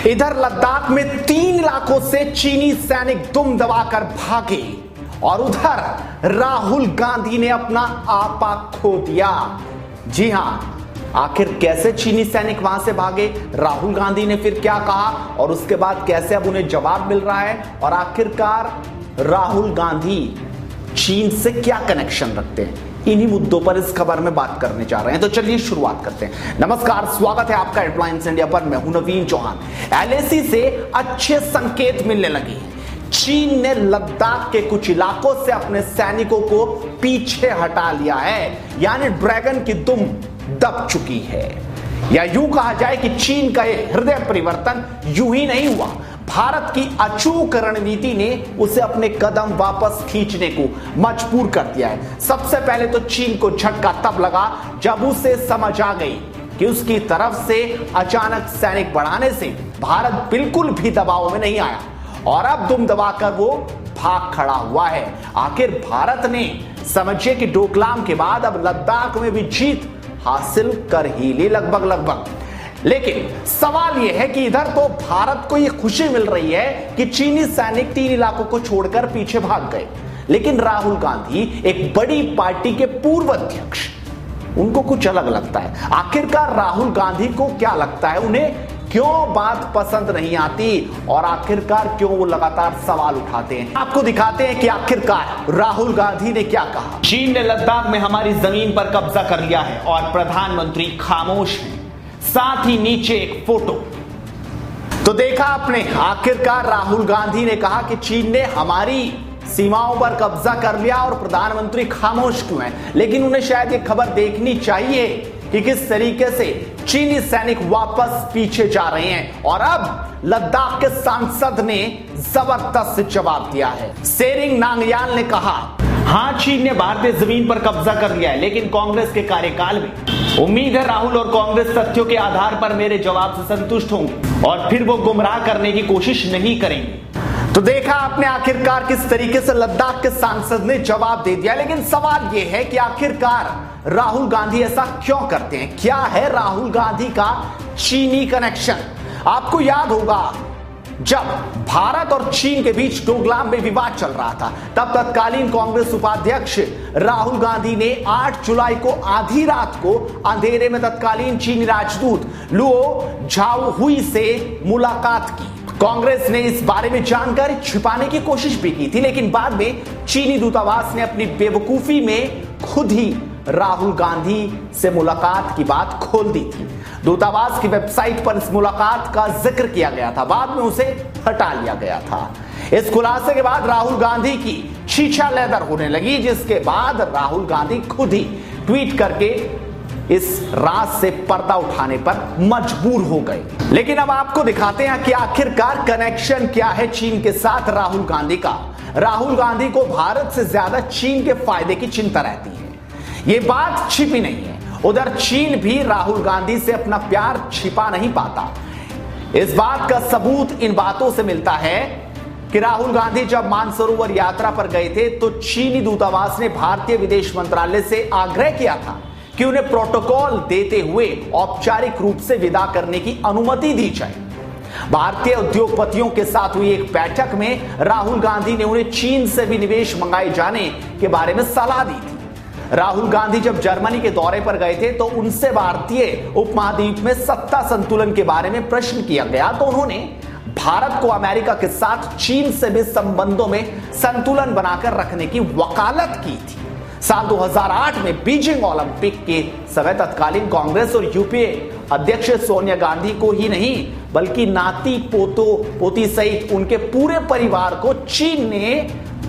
इधर लद्दाख में 3 इलाकों से चीनी सैनिक दुम दबाकर भागे और उधर राहुल गांधी ने अपना आपा खो दिया। जी हां, आखिर कैसे चीनी सैनिक वहां से भागे, राहुल गांधी ने फिर क्या कहा और उसके बाद कैसे अब उन्हें जवाब मिल रहा है, और आखिरकार राहुल गांधी चीन से क्या कनेक्शन रखते हैं, इन्हीं मुद्दों पर इस खबर में बात करने जा रहे हैं। तो चलिए शुरुआत करते हैं। नमस्कार, स्वागत है आपका हेडलाइंस इंडिया पर। मैं हूं नवीन चौहान। एलएसी से अच्छे संकेत मिलने लगे हैं। चीन ने लद्दाख के कुछ इलाकों से अपने सैनिकों को पीछे हटा लिया है, यानी ड्रैगन की दुम दब चुकी है। या यूं कहा जाए कि चीन का यह हृदय परिवर्तन यूं ही नहीं हुआ, भारत की अचूक रणनीति ने उसे अपने कदम वापस खींचने को मजबूर कर दिया है। सबसे पहले तो चीन को झटका तब लगा जब उसे समझ आ गई कि उसकी तरफ से अचानक सैनिक बढ़ाने से भारत बिल्कुल भी दबाव में नहीं आया और अब दुम दबाकर वो भाग खड़ा हुआ है। आखिर भारत ने समझिए कि डोकलाम के बाद अब लद्दाख में भी जीत हासिल कर ही ली लगभग। लेकिन सवाल यह है कि इधर तो भारत को यह खुशी मिल रही है कि चीनी सैनिक 3 इलाकों को छोड़कर पीछे भाग गए, लेकिन राहुल गांधी एक बड़ी पार्टी के पूर्व अध्यक्ष, उनको कुछ अलग लगता है। आखिरकार राहुल गांधी को क्या लगता है, उन्हें क्यों बात पसंद नहीं आती और आखिरकार क्यों वो लगातार सवाल उठाते हैं। आपको दिखाते हैं कि आखिरकार राहुल गांधी ने क्या कहा। चीन ने लद्दाख में हमारी जमीन पर कब्जा कर लिया है और प्रधानमंत्री खामोश हैं। साथ ही नीचे एक फोटो। तो देखा आपने, आखिरकार राहुल गांधी ने कहा कि चीन ने हमारी सीमाओं पर कब्जा कर लिया और प्रधानमंत्री खामोश क्यों हैं। लेकिन उन्हें शायद ये खबर देखनी चाहिए कि किस तरीके से चीनी सैनिक वापस पीछे जा रहे हैं और अब लद्दाख के सांसद ने जबरदस्त जवाब दिया है। सेरिंग नांगयाल ने कहा, हां, चीन ने भारतीय जमीन पर कब्जा कर लिया है, लेकिन कांग्रेस के कार्यकाल में उम्मीद है राहुल और कांग्रेस तथ्यों के आधार पर मेरे जवाब से संतुष्ट होंगे और फिर वो गुमराह करने की कोशिश नहीं करेंगे। तो देखा आपने आखिरकार किस तरीके से लद्दाख के सांसद ने जवाब दे दिया। लेकिन सवाल यह है कि आखिरकार राहुल गांधी ऐसा क्यों करते हैं, क्या है राहुल गांधी का चीनी कनेक्शन। आपको याद होगा जब भारत और चीन के बीच डोकलाम में विवाद चल रहा था, तब तत्कालीन कांग्रेस उपाध्यक्ष राहुल गांधी ने 8 जुलाई को आधी रात को अंधेरे में तत्कालीन चीनी राजदूत लुओ झाओहुई से मुलाकात की। कांग्रेस ने इस बारे में जानकारी छिपाने की कोशिश भी की थी, लेकिन बाद में चीनी दूतावास ने अपनी बेवकूफी में खुद ही राहुल गांधी से मुलाकात की बात खोल दी थी। दूतावास की वेबसाइट पर इस मुलाकात का जिक्र किया गया था, बाद में उसे हटा लिया गया था। इस खुलासे के बाद राहुल गांधी की छीछा लेदर होने लगी, जिसके बाद राहुल गांधी खुद ही ट्वीट करके इस राज से पर्दा उठाने पर मजबूर हो गए। लेकिन अब आपको दिखाते हैं कि आखिरकार कनेक्शन क्या है चीन के साथ राहुल गांधी का। राहुल गांधी को भारत से ज्यादा चीन के फायदे की चिंता रहती है, ये बात छिपी नहीं है। उधर चीन भी राहुल गांधी से अपना प्यार छिपा नहीं पाता। इस बात का सबूत इन बातों से मिलता है कि राहुल गांधी जब मानसरोवर यात्रा पर गए थे तो चीनी दूतावास ने भारतीय विदेश मंत्रालय से आग्रह किया था कि उन्हें प्रोटोकॉल देते हुए औपचारिक रूप से विदा करने की अनुमति दी जाए। भारतीय उद्योगपतियों के साथ हुई एक बैठक में राहुल गांधी ने उन्हें चीन से भी निवेश मंगाए जाने के बारे में सलाह दी थी। राहुल गांधी जब जर्मनी के दौरे पर गए थे तो उनसे भारतीय उपमहाद्वीप में सत्ता संतुलन के बारे में प्रश्न किया गया, तो उन्होंने भारत को अमेरिका के साथ चीन से भी संबंधों में संतुलन बनाकर रखने की वकालत की थी। साल 2008 में बीजिंग ओलंपिक के समय तत्कालीन कांग्रेस और यूपीए अध्यक्ष सोनिया गांधी को ही नहीं बल्कि नाती पोती सहित उनके पूरे परिवार को चीन ने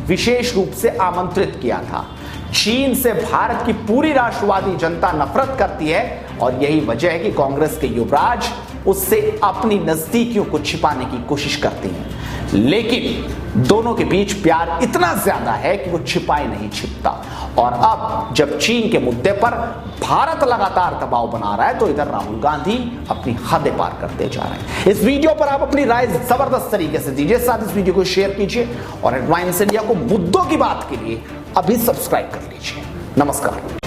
विशेष रूप से आमंत्रित किया था। चीन से भारत की पूरी राष्ट्रवादी जनता नफरत करती है और यही वजह है कि कांग्रेस के युवराज उससे अपनी नजदीकियों को छिपाने की कोशिश करते हैं। लेकिन दोनों के बीच प्यार इतना ज्यादा है कि वो छिपाए नहीं छिपता। और अब जब चीन के मुद्दे पर भारत लगातार दबाव बना रहा है तो इधर राहुल गांधी अपनी हदें पार करते जा रहे हैं। इस वीडियो पर आप अपनी राय जबरदस्त तरीके से दीजिए, साथ इस वीडियो को शेयर कीजिए और हेडलाइंस इंडिया को मुद्दों की बात के लिए अभी सब्सक्राइब कर लीजिए। नमस्कार।